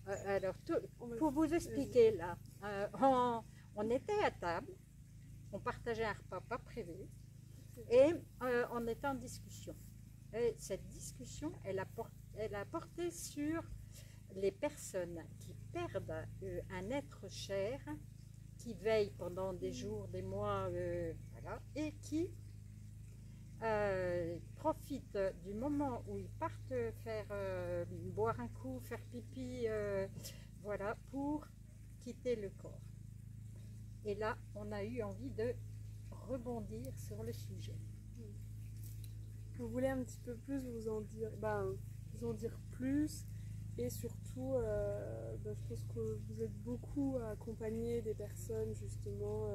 Alors, pour vous expliquer là, on était à table, on partageait un repas pas prévu et on était en discussion. Et cette discussion, elle a porté sur les personnes qui perdent un être cher, qui veillent pendant des jours, des mois, voilà, et qui profitent du moment où ils partent faire boire un coup, faire pipi, voilà, pour quitter le corps. Et là, on a eu envie de rebondir sur le sujet. Vous voulez un petit peu plus vous en dire plus, et surtout, je pense que vous êtes beaucoup à accompagner des personnes justement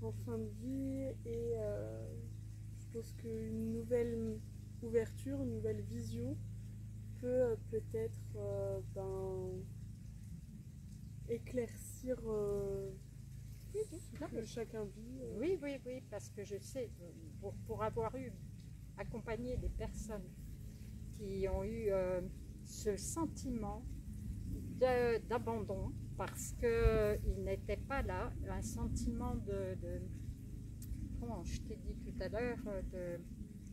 en fin de vie, et je pense qu'une nouvelle ouverture, une nouvelle vision peut peut-être éclaircir ce que chacun vit. Oui, parce que je sais, pour avoir accompagné des personnes qui ont eu ce sentiment d'abandon parce qu'ils n'étaient pas là, un sentiment comment je t'ai dit tout à l'heure, de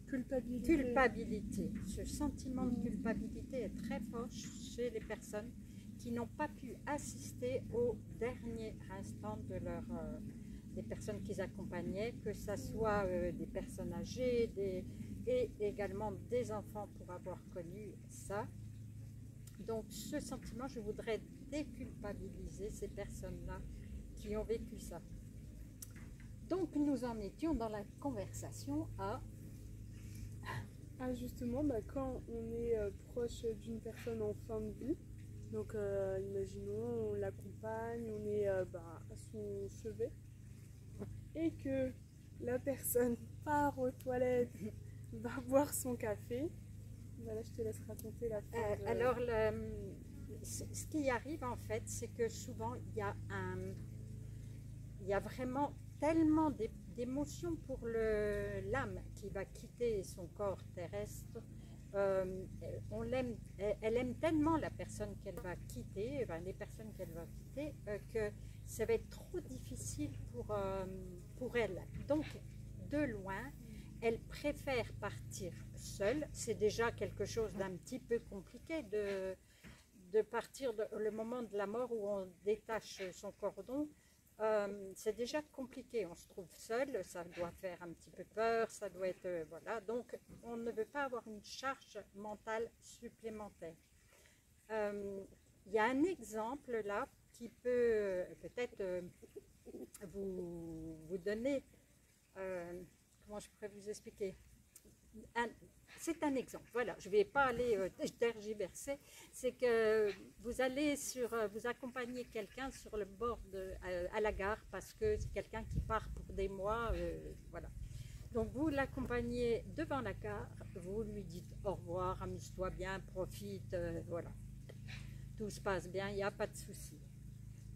culpabilité. Ce sentiment de culpabilité est très fort chez les personnes qui n'ont pas pu assister au dernier instant des personnes qu'ils accompagnaient, que ce soit des personnes âgées et également des enfants pour avoir connu ça. Donc ce sentiment, je voudrais déculpabiliser ces personnes-là qui ont vécu ça. Donc nous en étions dans la conversation à... justement, quand on est proche d'une personne en fin de vie, donc imaginons on l'accompagne, on est à son chevet, et que la personne part aux toilettes, va boire son café. Voilà, je te laisse raconter la fin. Alors, ce qui arrive en fait, c'est que souvent il y a vraiment tellement d'émotions pour l'âme qui va quitter son corps terrestre. Elle aime tellement la personne qu'elle va quitter, les personnes qu'elle va quitter, que ça va être trop difficile pour elle. Donc, de loin, elle préfère partir seule. C'est déjà quelque chose d'un petit peu compliqué de partir le moment de la mort où on détache son cordon. C'est déjà compliqué, on se trouve seul, ça doit faire un petit peu peur, ça doit être... voilà, donc on ne veut pas avoir une charge mentale supplémentaire. Il y a un exemple là qui peut peut-être vous donner... comment je pourrais vous expliquer? C'est un exemple, voilà, je ne vais pas aller tergiverser, c'est que vous accompagnez quelqu'un sur le bord à la gare parce que c'est quelqu'un qui part pour des mois, voilà. Donc vous l'accompagnez devant la gare, vous lui dites au revoir, amuse-toi bien, profite, voilà. Tout se passe bien, il n'y a pas de souci.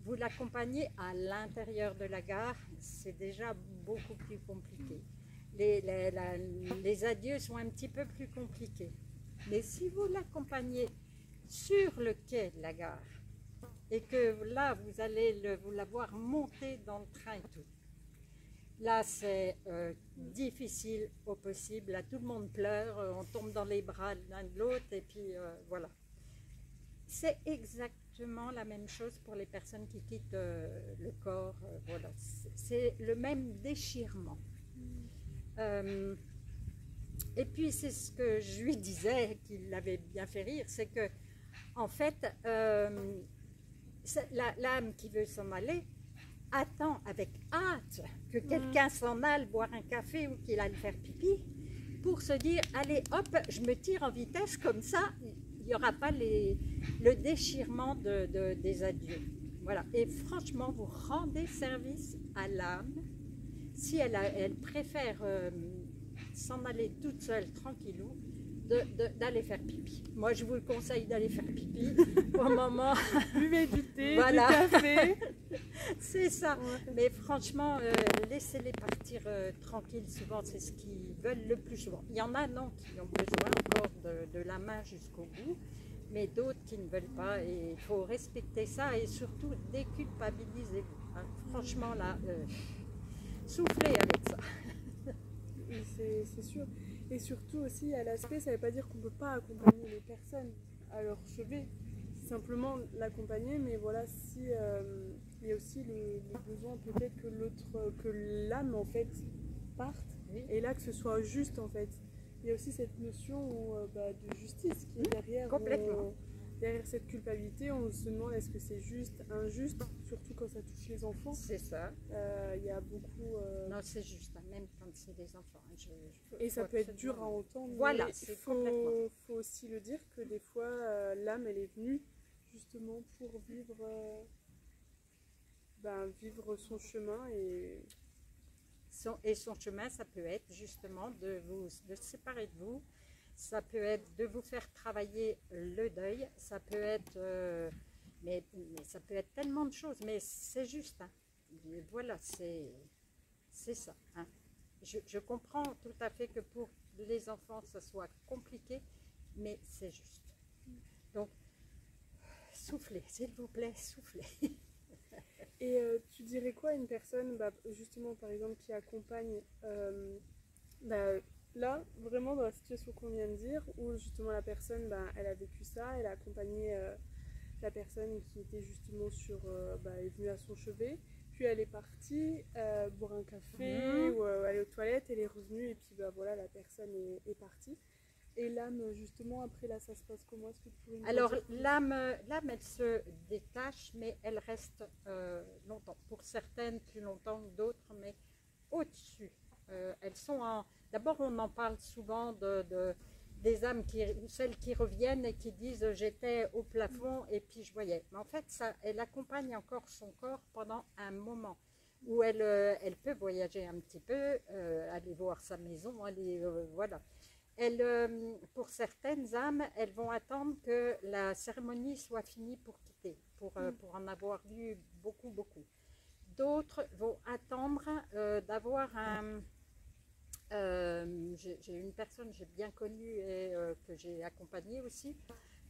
Vous l'accompagnez à l'intérieur de la gare, c'est déjà beaucoup plus compliqué. Les adieux sont un petit peu plus compliqués. Mais si vous l'accompagnez sur le quai de la gare et que là, vous allez vous la voir monter dans le train et tout, là, c'est difficile au possible. Là, tout le monde pleure, on tombe dans les bras l'un de l'autre et puis voilà. C'est exactement la même chose pour les personnes qui quittent le corps. Voilà. C'est le même déchirement. Et puis c'est ce que je lui disais, qui l'avait bien fait rire, c'est que en fait l'âme qui veut s'en aller attend avec hâte que quelqu'un s'en aille boire un café ou qu'il aille faire pipi pour se dire allez hop, je me tire en vitesse, comme ça il n'y aura pas le déchirement des adieux. Voilà. Et franchement, vous rendez service à l'âme si elle préfère s'en aller toute seule, tranquillou, d'aller faire pipi. Moi, je vous le conseille d'aller faire pipi au moment... Buvez du thé, voilà. Du café. C'est ça. Ouais. Mais franchement, laissez-les partir tranquilles. Souvent, c'est ce qu'ils veulent le plus souvent. Il y en a, non, qui ont besoin encore de la main jusqu'au bout. mais d'autres qui ne veulent pas. Et il faut respecter ça et surtout déculpabilisez-vous. Hein. Franchement, là, soufflez avec ça. Oui, c'est sûr. Et surtout aussi, à l'aspect, ça ne veut pas dire qu'on ne peut pas accompagner les personnes à leur chevet. C'est simplement l'accompagner, mais voilà, si il y a aussi le besoin peut-être que que l'âme en fait parte, Oui. et là que ce soit juste en fait. Il y a aussi cette notion de justice qui est derrière. Complètement. Derrière cette culpabilité, on se demande est-ce que c'est juste, injuste, surtout quand ça touche les enfants. C'est ça. Il y a beaucoup. Non, c'est juste, hein, même quand c'est des enfants. Hein, et ça peut être dur à entendre. Voilà, il faut aussi le dire que des fois, l'âme, elle est venue justement pour vivre, vivre son chemin. Et son chemin, ça peut être justement de se séparer de vous. Ça peut être de vous faire travailler le deuil. Ça peut être... mais ça peut être tellement de choses. Mais c'est juste. Hein. Voilà, c'est ça. Hein. Je comprends tout à fait que pour les enfants, ça soit compliqué, mais c'est juste. Donc, soufflez, s'il vous plaît, soufflez. Et tu dirais quoi à une personne, justement, par exemple, qui accompagne, là, vraiment dans la situation qu'on vient de dire, où justement la personne, elle a vécu ça, elle a accompagné la personne qui était justement est venue à son chevet, puis elle est partie boire un café ou aller aux toilettes, elle est revenue et puis voilà, la personne est partie. Et l'âme, justement, après là, ça se passe comment? Est-ce que tu pourrais nous Alors, dire l'âme, elle se détache, mais elle reste longtemps. Pour certaines, plus longtemps que d'autres, mais au-dessus. Elles sont en... D'abord, on en parle souvent des âmes, celles qui reviennent et qui disent « j'étais au plafond et puis je voyais ». Mais en fait, elle accompagne encore son corps pendant un moment où elle peut voyager un petit peu, aller voir sa maison, aller... voilà. Pour certaines âmes, elles vont attendre que la cérémonie soit finie pour quitter, pour en avoir vu beaucoup, beaucoup. D'autres vont attendre d'avoir un... j'ai une personne que j'ai bien connue et que j'ai accompagnée aussi.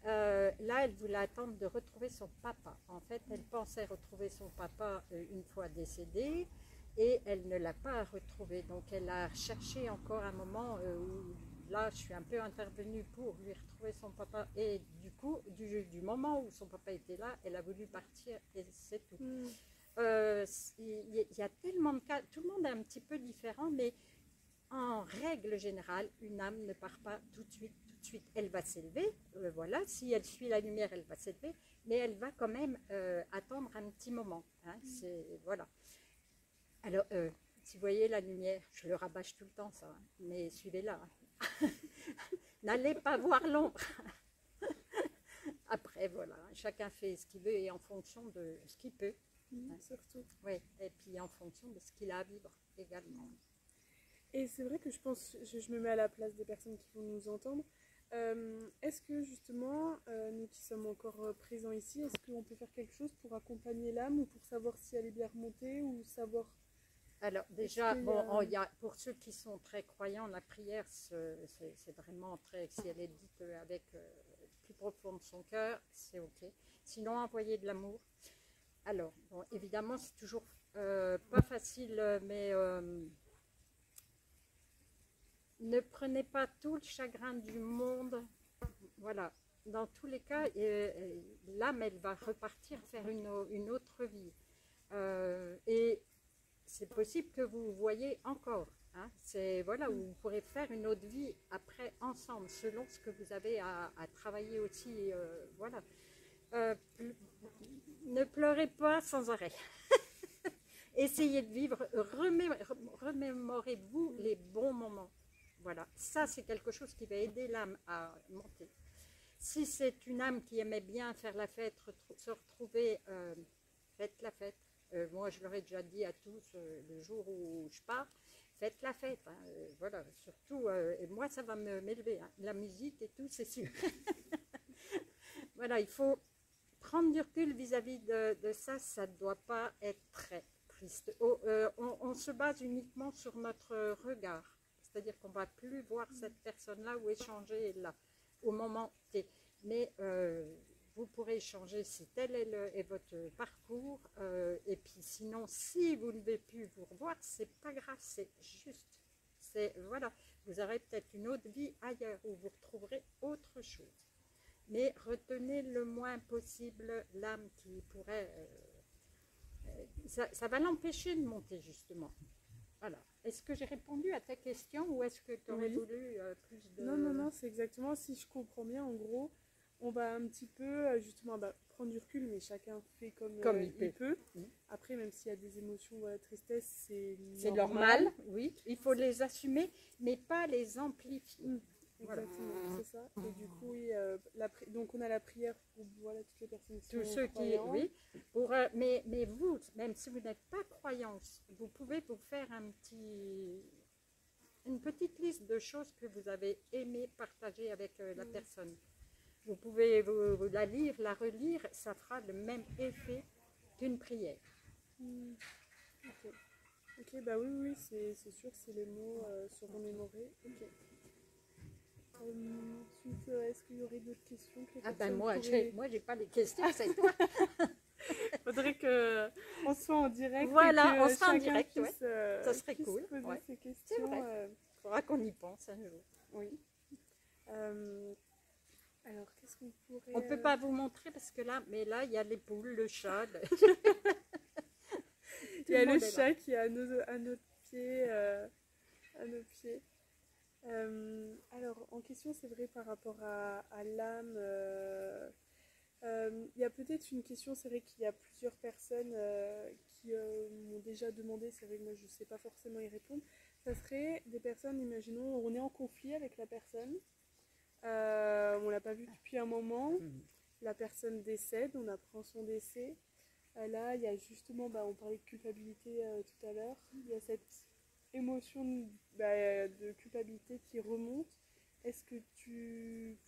Là, elle voulait attendre de retrouver son papa. En fait, elle pensait retrouver son papa une fois décédé et elle ne l'a pas retrouvé. Donc, elle a cherché encore un moment où... Là, je suis un peu intervenue pour lui retrouver son papa et du coup, du moment où son papa était là, elle a voulu partir et c'est tout. Il y a tellement de cas, tout le monde est un petit peu différent, mais en règle générale, une âme ne part pas tout de suite, tout de suite. Elle va s'élever, voilà, si elle suit la lumière, elle va s'élever, mais elle va quand même attendre un petit moment. Hein, voilà. Alors, si vous voyez la lumière, je le rabâche tout le temps ça, hein, mais suivez-la. N'allez pas voir l'ombre. Après, voilà, chacun fait ce qu'il veut et en fonction de ce qu'il peut. Surtout. Oui, et puis en fonction de ce qu'il a à vivre également. Et c'est vrai que je pense, je me mets à la place des personnes qui vont nous entendre. Est-ce que justement, nous qui sommes encore présents ici, est-ce qu'on peut faire quelque chose pour accompagner l'âme ou pour savoir si elle est bien remontée ou savoir... Alors déjà, pour ceux qui sont très croyants, la prière, c'est vraiment très, si elle est dite avec le plus profond de son cœur, c'est ok. Sinon, envoyer de l'amour. Alors, bon, évidemment, c'est toujours pas facile, mais ne prenez pas tout le chagrin du monde. Voilà. Dans tous les cas, l'âme, elle va repartir faire une autre vie. Et c'est possible que vous voyez encore. Hein, voilà, où vous pourrez faire une autre vie après ensemble, selon ce que vous avez à travailler aussi. Voilà. Ne pleurez pas sans arrêt. Essayez de vivre. Remémorez-vous les bons moments. Voilà. Ça, c'est quelque chose qui va aider l'âme à monter. Si c'est une âme qui aimait bien faire la fête, se retrouver, faites la fête. Moi, je leur ai déjà dit à tous le jour où je pars, faites la fête. Hein, voilà, surtout, et moi, ça va m'élever. Hein, la musique et tout, c'est sûr. Voilà, il faut prendre du recul vis-à-vis de ça. Ça ne doit pas être très triste. On se base uniquement sur notre regard. C'est-à-dire qu'on ne va plus voir cette personne-là ou échanger là, au moment T. mais vous pourrez échanger si tel est votre parcours. Et puis sinon, si vous ne devez plus vous revoir, c'est pas grave, c'est juste. Voilà, vous aurez peut-être une autre vie ailleurs où vous retrouverez autre chose. Mais retenez le moins possible l'âme qui pourrait... ça va l'empêcher de monter justement. Voilà. Est-ce que j'ai répondu à ta question ou est-ce que tu aurais voulu plus de... Non, c'est exactement, si je comprends bien, en gros, on va un petit peu justement prendre du recul, mais chacun fait comme il peut. Après, même s'il y a des émotions, voilà, tristesse, c'est normal, oui. Il faut les assumer, mais pas les amplifier. Exactement, voilà. C'est ça. Et du coup, oui, donc on a la prière pour voilà, toutes les personnes qui tous sont ceux croyants. Oui. Mais vous, même si vous n'êtes pas croyant, vous pouvez vous faire une petite liste de choses que vous avez aimé partager avec la personne. Vous pouvez vous la lire, la relire, ça fera le même effet qu'une prière. Ok, bah oui, c'est sûr que les mots seront mémorés. Ok. Ensuite, est-ce qu'il y aurait d'autres questions que moi, j'ai pas les questions, c'est toi. Faudrait qu'on soit en direct. Voilà, et que on sera en direct, puisse, ça serait cool. Poser ses questions. C'est vrai. Il faudra qu'on y pense un jour. Oui. Alors, qu'est-ce qu'on pourrait... On ne peut pas vous montrer parce que là, il y a les poules, le chat. Il y a le chat qui est à nos pieds. Alors, en question, c'est vrai par rapport à l'âme. Il y a peut-être une question, c'est vrai qu'il y a plusieurs personnes qui m'ont déjà demandé, c'est vrai que moi je ne sais pas forcément y répondre. Ça serait des personnes, imaginons, on est en conflit avec la personne, on ne l'a pas vue depuis un moment, la personne décède, on apprend son décès. Là, il y a justement, on parlait de culpabilité tout à l'heure, il y a cette émotion de culpabilité qui remonte. Est-ce que tu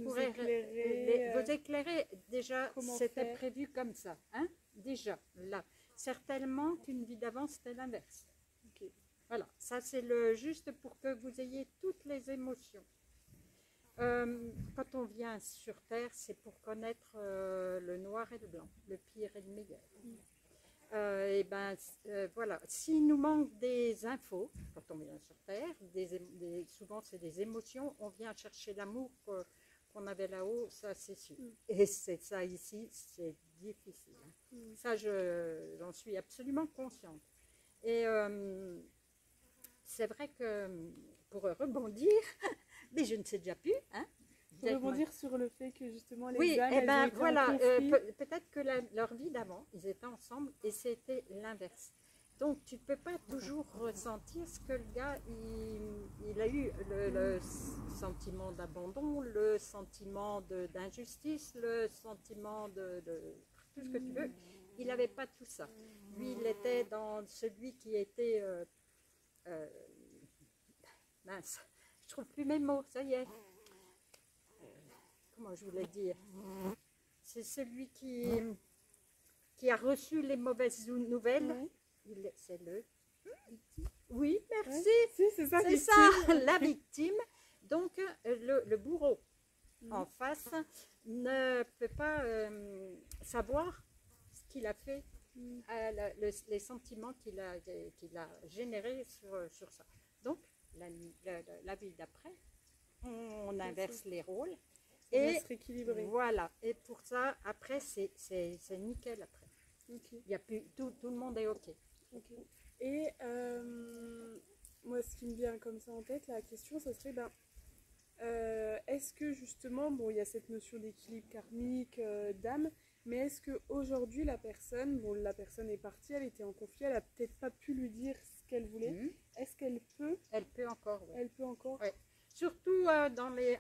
pourrais vous éclairer déjà, c'était prévu comme ça, hein? Déjà, là. Certainement qu'une vie d'avant, c'était l'inverse. Okay. Voilà, ça c'est juste pour que vous ayez toutes les émotions. Quand on vient sur Terre, c'est pour connaître le noir et le blanc, le pire et le meilleur. Voilà, s'il nous manque des infos, quand on vient sur Terre, souvent c'est des émotions, on vient chercher l'amour qu'on avait là-haut, ça c'est sûr. Et c'est ça ici, c'est difficile. Ça, j'en suis absolument consciente. Et c'est vrai que, pour rebondir, mais je ne sais déjà plus, hein, rebondir sur le fait que justement les âmes, voilà, peut-être que leur vie d'avant, ils étaient ensemble et c'était l'inverse. Donc tu ne peux pas toujours ressentir ce que le gars, il a eu, le sentiment d'abandon, le sentiment d'injustice, le sentiment de tout ce que tu veux. Il n'avait pas tout ça. Lui, il était dans celui qui était... mince, je trouve plus mes mots, ça y est. Comment je voulais dire, c'est celui qui a reçu les mauvaises nouvelles. C'est le... Oui, merci. C'est ça, la victime. Donc, le bourreau en face ne peut pas savoir ce qu'il a fait, les sentiments qu'il a générés sur ça. Donc, la vie d'après, on inverse les rôles. Et voilà, et pour ça, après, c'est nickel après. Il y a plus, tout le monde est OK. Et moi, ce qui me vient comme ça en tête, la question, ça serait, est-ce que justement, il y a cette notion d'équilibre karmique, d'âme, mais est-ce qu'aujourd'hui, la personne est partie, elle était en conflit, elle n'a peut-être pas pu lui dire ce qu'elle voulait. Est-ce qu'elle peut? Elle peut encore, oui. Elle peut encore. Ouais. Surtout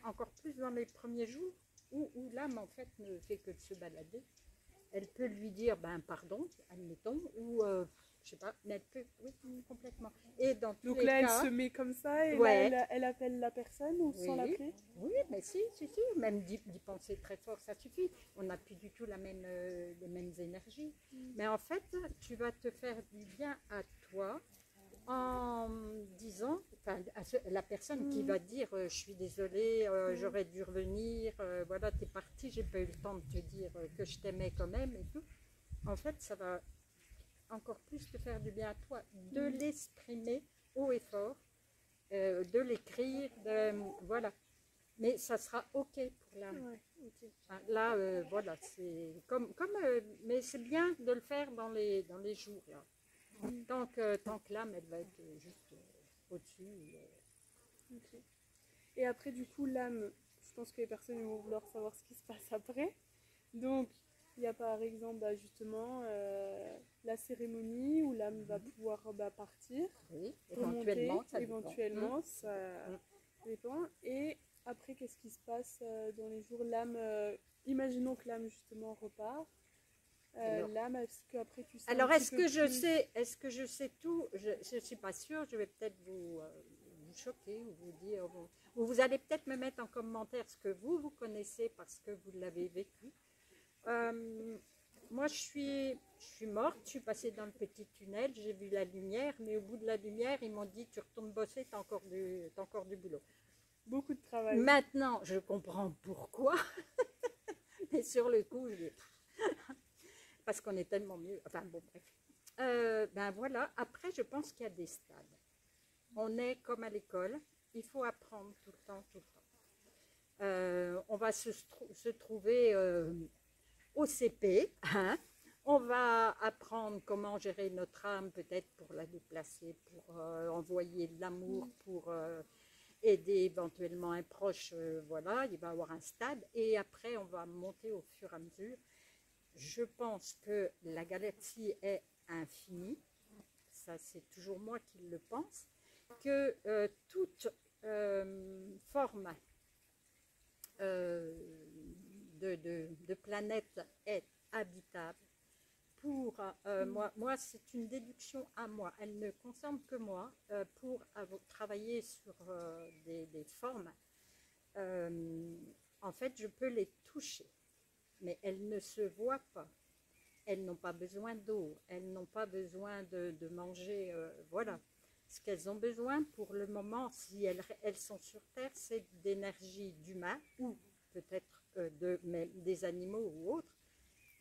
encore plus dans les premiers jours où l'âme en fait ne fait que de se balader. Elle peut lui dire pardon, admettons, ou je sais pas, mais elle peut, oui, complètement. Et dans tous les cas, elle se met comme ça et là, elle appelle la personne ou sans l'appeler? Oui, mais si, même d'y penser très fort, ça suffit. On n'a plus du tout les mêmes énergies. Mais en fait, tu vas te faire du bien à toi en disant, enfin, la personne qui va dire je suis désolée, j'aurais dû revenir, voilà, t'es parti, j'ai pas eu le temps de te dire que je t'aimais quand même et tout. En fait, ça va encore plus te faire du bien à toi de l'exprimer haut et fort, de l'écrire, voilà. Mais ça sera ok pour l'âme. Ouais, ok. Là, voilà, c'est mais c'est bien de le faire dans les jours là. Tant que l'âme, elle va être juste au-dessus. Ok. Et après, du coup, l'âme, je pense que les personnes vont vouloir savoir ce qui se passe après. Donc, il y a par exemple justement la cérémonie où l'âme va pouvoir partir, Oui, remonter, éventuellement, ça dépend. éventuellement, ça dépend. Et après, qu'est-ce qui se passe dans les jours? L'âme, imaginons que l'âme justement repart. L'âme, est-ce qu'après tu sais Alors, un petit peu plus... est-ce que je sais tout? Je ne suis pas sûre, je vais peut-être vous choquer ou vous dire, ou vous allez peut-être me mettre en commentaire ce que vous connaissez parce que vous l'avez vécu. Moi, je suis morte, je suis passée dans le petit tunnel, j'ai vu la lumière, mais au bout de la lumière, ils m'ont dit, tu retournes bosser, t'as encore du boulot. Beaucoup de travail. Maintenant, je comprends pourquoi, mais sur le coup, parce qu'on est tellement mieux. Enfin, bon, bref. Ben voilà, après, je pense qu'il y a des stades. On est comme à l'école, il faut apprendre tout le temps, tout le temps. On va se trouver au CP, hein. On va apprendre comment gérer notre âme, peut-être pour la déplacer, pour envoyer de l'amour, pour aider éventuellement un proche. Voilà, il va y avoir un stade. Et après, on va monter au fur et à mesure. Je pense que la galaxie est infinie. Ça, c'est toujours moi qui le pense. Que toute forme de planète est habitable. Pour moi c'est une déduction à moi, elle ne concerne que moi, pour travailler sur des formes. En fait, je peux les toucher, mais elles ne se voient pas. Elles n'ont pas besoin d'eau, elles n'ont pas besoin de manger, voilà. Ce qu'elles ont besoin pour le moment, si elles sont sur Terre, c'est d'énergie d'humain ou peut-être des animaux ou autres,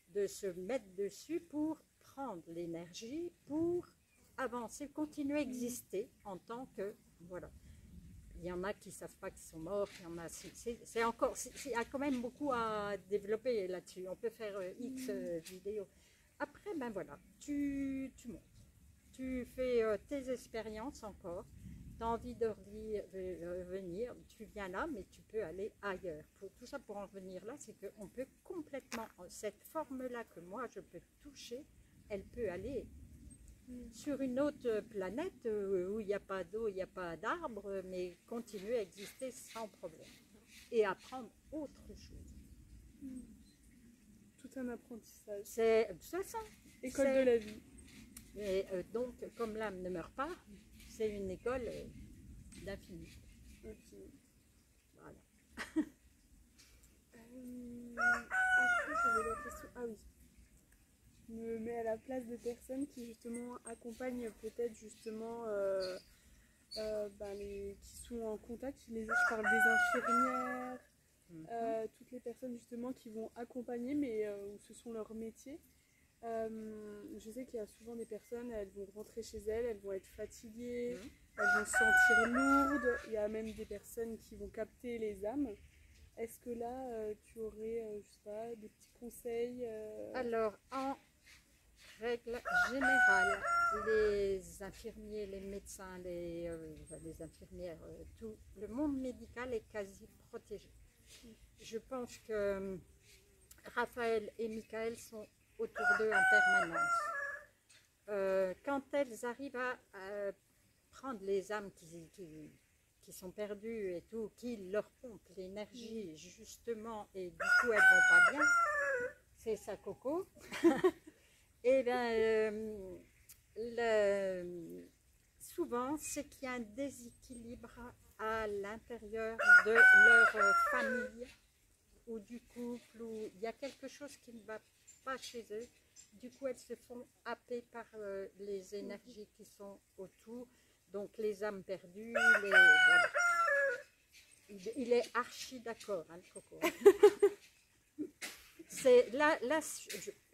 de se mettre dessus pour prendre l'énergie, pour avancer, continuer à exister en tant que, voilà. Il y en a qui ne savent pas qu'ils sont morts, il y en a, c'est encore, il y a quand même beaucoup à développer là-dessus. On peut faire X vidéos. Après, ben voilà, tu montes. Tu fais tes expériences encore. Tu as envie de revenir, tu viens là, mais tu peux aller ailleurs. Tout ça pour en revenir là, c'est qu'on peut complètement, cette forme-là que moi je peux toucher, elle peut aller sur une autre planète où il n'y a pas d'eau, il n'y a pas d'arbres, mais continuer à exister sans problème et apprendre autre chose. Tout un apprentissage. C'est de toute façon. École de la vie. Et donc, comme l'âme ne meurt pas, c'est une école d'infini. Okay. Voilà. Après, j'avais la question. Ah oui. Je me mets à la place de personnes qui justement accompagnent peut-être justement qui sont en contact. Je parle des infirmières, toutes les personnes justement qui vont accompagner, mais où ce sont leurs métiers. Je sais qu'il y a souvent des personnes, elles vont rentrer chez elles, elles vont être fatiguées, elles vont se sentir lourdes. Il y a même des personnes qui vont capter les âmes. Est-ce que là, tu aurais, je sais pas, des petits conseils Alors, en règle générale, les infirmiers, les médecins, les infirmières, tout le monde médical est quasi protégé. Je pense que Raphaël et Michael sont autour d'eux en permanence. Quand elles arrivent à prendre les âmes qui sont perdues et tout, qui leur pompent l'énergie justement, et du coup elles vont pas bien, c'est ça Coco, et bien souvent c'est qu'il y a un déséquilibre à l'intérieur de leur famille ou du couple, où il y a quelque chose qui ne va pas chez eux. Du coup, elles se font happer par les énergies qui sont autour. Donc, les âmes perdues, voilà. Il est archi d'accord, hein, le coco. Là,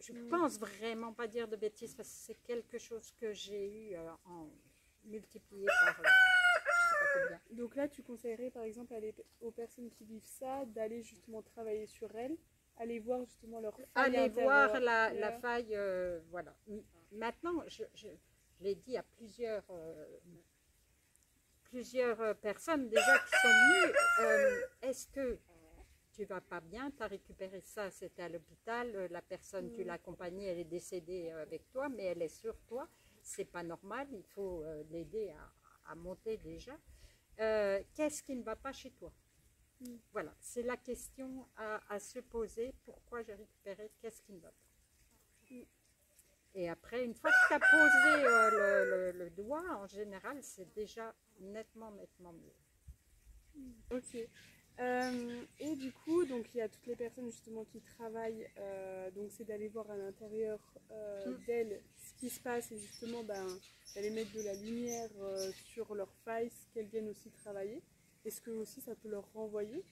je pense vraiment pas dire de bêtises parce que c'est quelque chose que j'ai eu en multiplié par je sais pas combien. Donc là, tu conseillerais par exemple aux personnes qui vivent ça d'aller justement travailler sur elles, aller voir justement leur faille Aller voir intérieure. la faille, voilà. Maintenant, je l'ai dit à plusieurs personnes déjà qui sont venues, est-ce que tu vas pas bien, tu as récupéré ça, c'était à l'hôpital, la personne, tu l'as accompagnée, elle est décédée avec toi, mais elle est sur toi, c'est pas normal, il faut l'aider à monter déjà. Qu'est-ce qui ne va pas chez toi? Voilà, c'est la question à se poser, pourquoi j'ai récupéré, qu'est-ce qui ne va pas? Et après, une fois que tu as posé le doigt, en général, c'est déjà nettement mieux. Ok. Et du coup, donc il y a toutes les personnes justement qui travaillent, donc c'est d'aller voir à l'intérieur d'elles ce qui se passe et justement d'aller mettre de la lumière sur leurs failles, qu'elles viennent aussi travailler. Est-ce que aussi ça peut leur renvoyer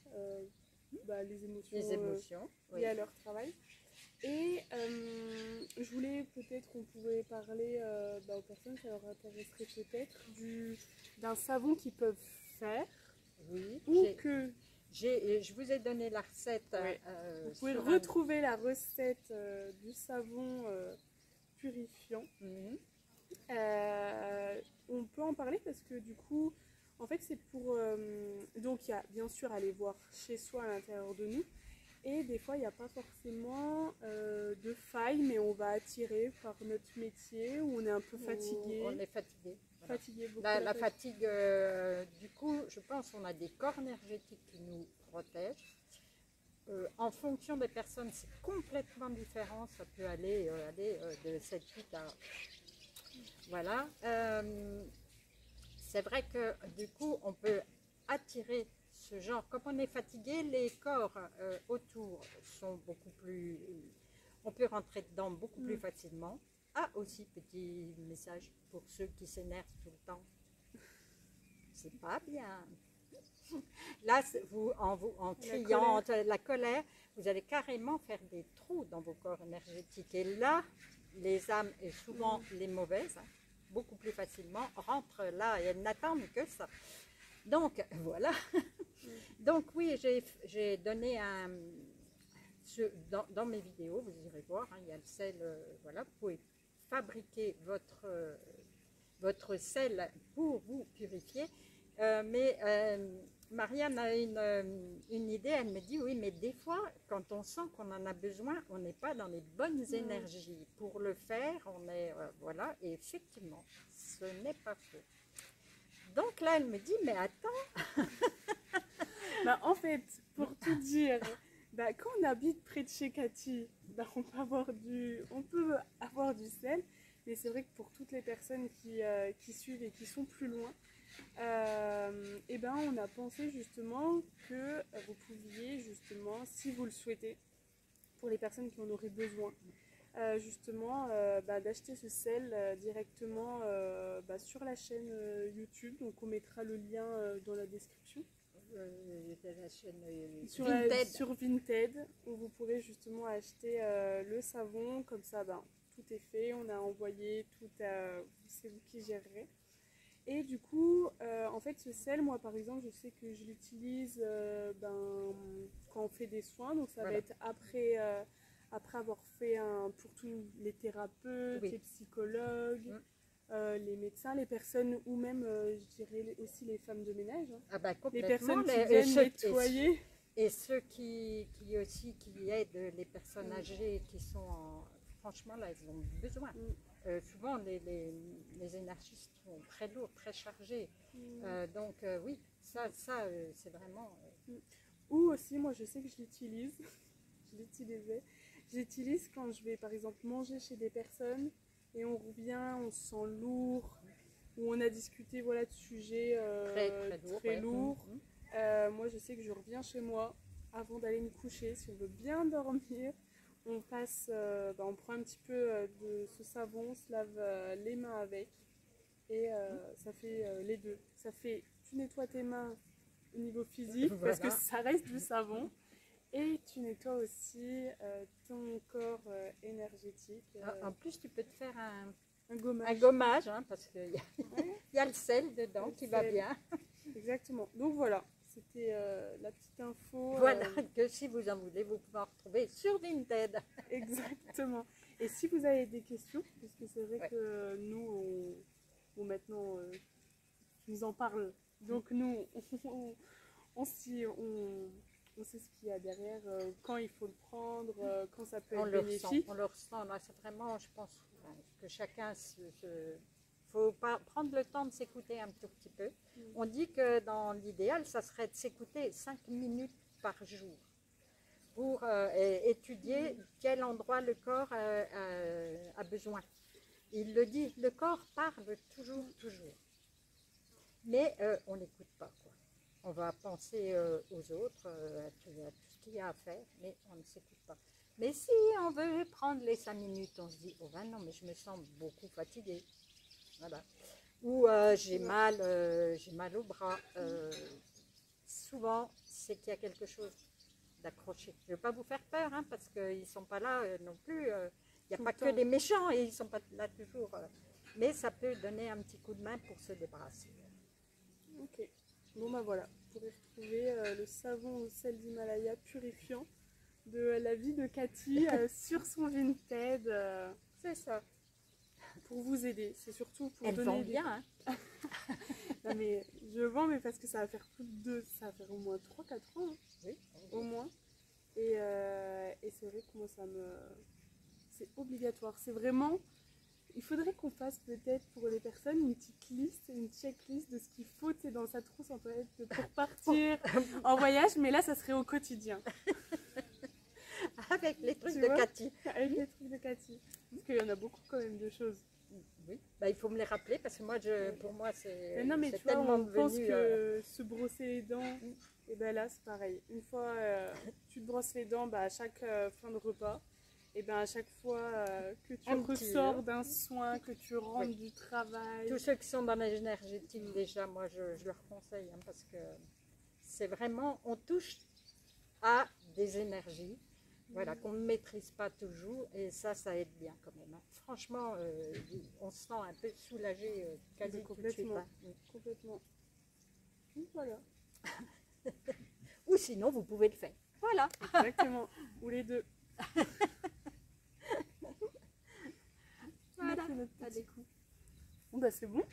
les émotions liées à leur travail? Et je voulais peut-être qu'on pouvait parler aux personnes, ça leur intéresserait peut-être d'un savon qu'ils peuvent faire. Oui, ou que je vous ai donné la recette. Oui. Vous pouvez retrouver la recette du savon purifiant. On peut en parler parce que du coup, en fait, c'est pour... donc, il y a bien sûr aller voir chez soi à l'intérieur de nous. Et des fois, il n'y a pas forcément de faille, mais on va attirer par notre métier où on est un peu fatigué. On est fatigué. Voilà. Fatigué beaucoup. La fatigue, du coup, je pense qu'on a des corps énergétiques qui nous protègent. En fonction des personnes, c'est complètement différent. Ça peut aller de 7-8 à... Voilà. C'est vrai que du coup, on peut attirer ce genre. Comme on est fatigué, les corps autour sont beaucoup plus... On peut rentrer dedans beaucoup plus facilement. Ah, aussi, petit message pour ceux qui s'énervent tout le temps. C'est pas bien. Là, en criant la colère, vous allez carrément faire des trous dans vos corps énergétiques. Et là, les âmes, et souvent les mauvaises, beaucoup plus facilement, rentrent là et elles n'attendent que ça. Donc, voilà. Donc, oui, j'ai donné dans mes vidéos, vous irez voir, hein, il y a le sel, voilà, vous pouvez fabriquer votre sel pour vous purifier. Marianne a une idée, elle me dit, oui, mais des fois, quand on sent qu'on en a besoin, on n'est pas dans les bonnes énergies. Pour le faire, on est, voilà, et effectivement, ce n'est pas faux. Donc là, elle me dit, mais attends. En fait, pour tout dire, quand on habite près de chez Cathy, on peut avoir du sel, mais c'est vrai que pour toutes les personnes qui suivent et qui sont plus loin, on a pensé justement que vous pouviez justement, si vous le souhaitez, pour les personnes qui en auraient besoin, d'acheter ce sel directement sur la chaîne YouTube. Donc on mettra le lien dans la description. La chaîne sur Vinted, où vous pourrez justement acheter le savon. Comme ça, tout est fait, on a envoyé, c'est vous qui gérerez. Et du coup, en fait, ce sel, moi par exemple, je sais que je l'utilise quand on fait des soins. Donc ça va être après avoir fait pour tous les thérapeutes, les psychologues, les médecins, les personnes, ou même, je dirais aussi les femmes de ménage. Les personnes qui viennent nettoyer. Et ceux qui aident les personnes âgées qui sont franchement, là, ils ont besoin. Souvent, les énergistes sont très lourds, très chargés. Donc, oui, ça c'est vraiment... Ou aussi, moi, je sais que je l'utilise. Je l'utilise quand je vais, par exemple, manger chez des personnes et on revient, on se sent lourd, ou on a discuté de sujets très lourds. Moi, je sais que je reviens chez moi avant d'aller me coucher. Si on veut bien dormir, on passe, on prend un petit peu de ce savon, on se lave les mains avec et ça fait les deux. Ça fait, tu nettoies tes mains au niveau physique parce que ça reste du savon et tu nettoies aussi ton corps énergétique. En plus, tu peux te faire un gommage. Un gommage, hein, parce qu'il y a le sel dedans qui va bien. Exactement. Donc voilà, c'était la petite info. Voilà, que si vous en voulez, vous pouvez en retrouver sur Vinted. Exactement. Et si vous avez des questions, parce que c'est vrai que nous, maintenant, tu nous en parles. Donc nous, on sait ce qu'il y a derrière, quand il faut le prendre, quand ça peut être bénéfique. On le ressent, là, c'est vraiment, je pense, que chacun faut pas prendre le temps de s'écouter un tout petit peu. On dit que dans l'idéal, ça serait de s'écouter 5 minutes par jour pour étudier quel endroit le corps a besoin. Il le dit, le corps parle toujours. Mais on n'écoute pas, quoi. On va penser aux autres, à tout ce qu'il y a à faire, mais on ne s'écoute pas. Mais si on veut prendre les 5 minutes, on se dit, oh ben non, mais je me sens beaucoup fatiguée. Voilà. Ou j'ai mal au bras. Souvent, c'est qu'il y a quelque chose d'accroché. Je ne veux pas vous faire peur, hein, parce qu'ils ne sont pas là non plus. Il n'y a pas que des méchants et ils ne sont pas là toujours. Mais ça peut donner un petit coup de main pour se débarrasser. Ok. Bon ben voilà, vous pourrez retrouver le savon au sel d'Himalaya purifiant de la vie de Cathy sur son Vinted. C'est ça. Pour vous aider, c'est surtout pour Elle donner vend bien, hein. Non mais je vends, mais parce que ça va faire ça va faire au moins 3-4 ans, hein. Oui. Au moins. Et c'est vrai que moi c'est obligatoire. C'est vraiment, il faudrait qu'on fasse peut-être pour les personnes une petite liste, une checklist de ce qu'il faut, tu sais, dans sa trousse en toilette pour partir en voyage, mais là ça serait au quotidien. Avec les trucs de Cathy. Avec les trucs de Cathy. Parce qu'il y en a beaucoup quand même de choses. Oui, bah, il faut me les rappeler parce que moi, pour moi, c'est non, mais tu vois, tellement on pense devenu... que se brosser les dents, et ben là c'est pareil. Une fois tu te brosses les dents à chaque fin de repas, et ben à chaque fois que tu ressors d'un soin, que tu rentres du travail. Tous ceux qui sont dans l'énergétique, déjà, moi je leur conseille, hein, parce que c'est vraiment, on touche à des énergies. Voilà, qu'on ne maîtrise pas toujours, et ça aide bien quand même, hein. Franchement, on se sent un peu soulagé quasi tout de suite, hein. Complètement. Voilà. Ou sinon, vous pouvez le faire. Voilà. Exactement. Ou les deux. Voilà. Allez, bon, bah c'est bon.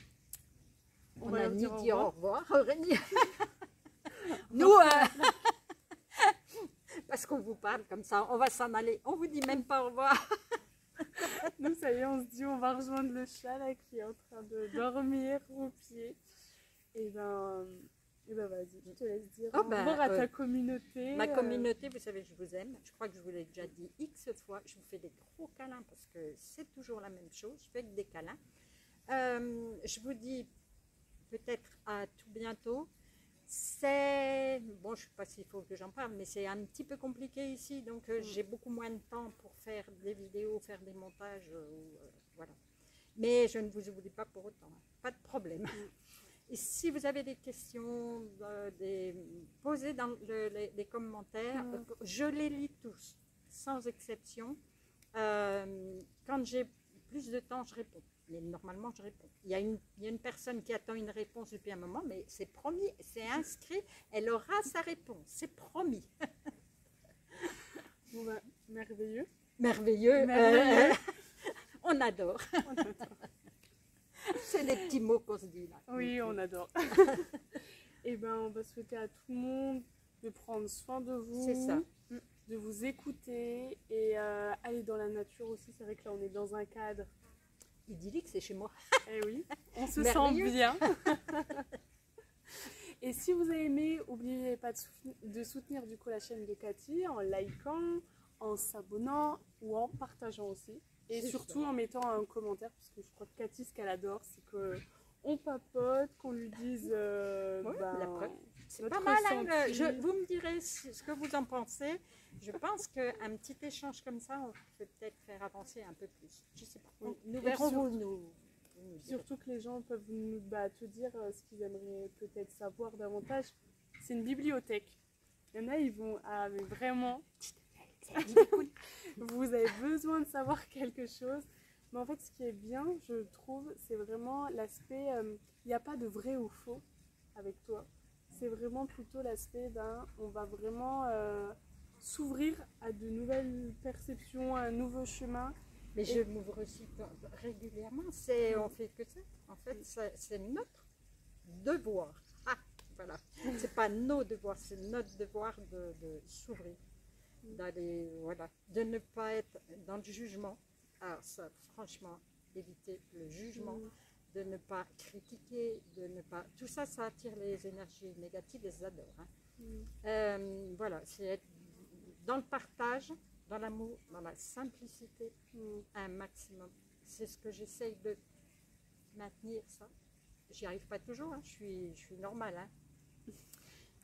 On a ni dit au revoir, Aurélie. Nous, parce qu'on vous parle comme ça, on va s'en aller. On vous dit même pas au revoir. Nous, ça y est, on se dit, on va rejoindre le chat là qui est en train de dormir au pied. Et ben vas-y, je te laisse dire au revoir à ta communauté. Ma communauté, vous savez, je vous aime. Je crois que je vous l'ai déjà dit X fois. Je vous fais des gros câlins parce que c'est toujours la même chose. Je fais que des câlins. Je vous dis peut-être à tout bientôt. Bon, je ne sais pas s'il faut que j'en parle, mais c'est un petit peu compliqué ici, donc j'ai beaucoup moins de temps pour faire des vidéos, faire des montages, voilà. Mais je ne vous oublie pas pour autant, hein. Pas de problème. Et si vous avez des questions, posez dans les commentaires, je les lis tous, sans exception. Quand j'ai plus de temps, je réponds. Mais normalement, je réponds. Il y a une personne qui attend une réponse depuis un moment, mais c'est promis, c'est inscrit, elle aura sa réponse, c'est promis. Bon bah, merveilleux. Merveilleux. On adore. C'est les petits mots qu'on se dit là. Oui, on adore. Et ben, on va souhaiter à tout le monde de prendre soin de vous. C'est ça. De vous écouter et aller dans la nature aussi. C'est vrai que là, on est dans un cadre idyllique, c'est chez moi. Eh oui, on se sent bien. Et si vous avez aimé, n'oubliez pas de soutenir du coup la chaîne de Cathy en likant, en s'abonnant ou en partageant aussi. Et surtout en mettant un commentaire, parce que je crois que Cathy, ce qu'elle adore, c'est qu'on papote, qu'on lui dise C'est pas mal, hein, vous me direz ce que vous en pensez. Je pense qu'un petit échange comme ça, on peut peut-être faire avancer un peu plus. Je sais pas. Oui. Nous verrons, vous nous Surtout que les gens peuvent te dire ce qu'ils aimeraient peut-être savoir davantage. C'est une bibliothèque. Il y en a, ils vont... Ah, mais vraiment, vous avez besoin de savoir quelque chose. Mais en fait, ce qui est bien, je trouve, c'est vraiment l'aspect... Il n'y a pas de vrai ou faux avec toi. C'est vraiment plutôt l'aspect on va vraiment s'ouvrir à de nouvelles perceptions, à un nouveau chemin. Mais je m'ouvre aussi régulièrement. On fait que ça. En fait, c'est notre devoir. Ah, voilà. C'est pas nos devoirs, c'est notre devoir de s'ouvrir, d'aller, voilà, de ne pas être dans le jugement. Alors ça, franchement, éviter le jugement, de ne pas critiquer, de ne pas. Tout ça, ça attire les énergies négatives, les adore. Hein. Voilà, c'est être dans le partage, dans l'amour, dans la simplicité, un maximum. C'est ce que j'essaye de maintenir, ça. J'y arrive pas toujours, hein. Je suis normale. Hein.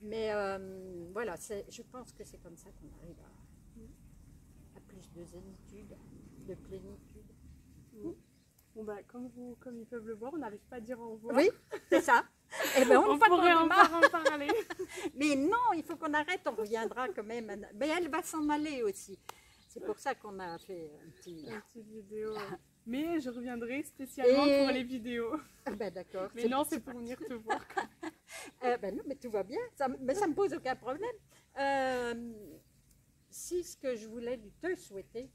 Mais voilà, je pense que c'est comme ça qu'on arrive à plus de zénitude, de plénitude. Bon comme ils peuvent le voir, on n'arrive pas à dire au revoir. Oui, c'est ça. Eh ben, on pourrait en parler. Mais non, il faut qu'on arrête, on reviendra quand même. Mais elle va s'en aller aussi. C'est pour ça qu'on a fait une petite vidéo. Mais je reviendrai spécialement pour les vidéos. Ben d'accord. Mais non, c'est pour venir te voir. Ben non, mais tout va bien. Mais ça ne me pose aucun problème. Si ce que je voulais te souhaiter...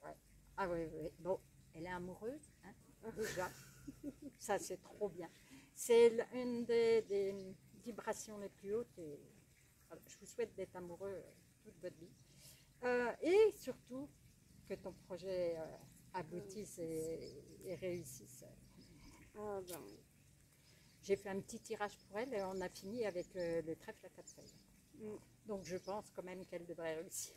Ouais. Ah oui, oui. Bon, elle est amoureuse, hein, déjà. Ça, c'est trop bien. C'est une des vibrations les plus hautes. Et je vous souhaite d'être amoureux toute votre vie. Et surtout, que ton projet aboutisse et réussisse. Ah ben. J'ai fait un petit tirage pour elle et on a fini avec le trèfle à 4 feuilles. Donc je pense quand même qu'elle devrait réussir.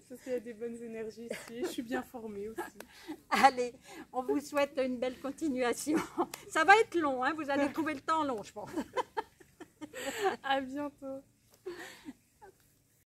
Ça, c'est des bonnes énergies ici. Je suis bien formée aussi. Allez, on vous souhaite une belle continuation. Ça va être long, hein, vous allez trouver le temps long, je pense. À bientôt.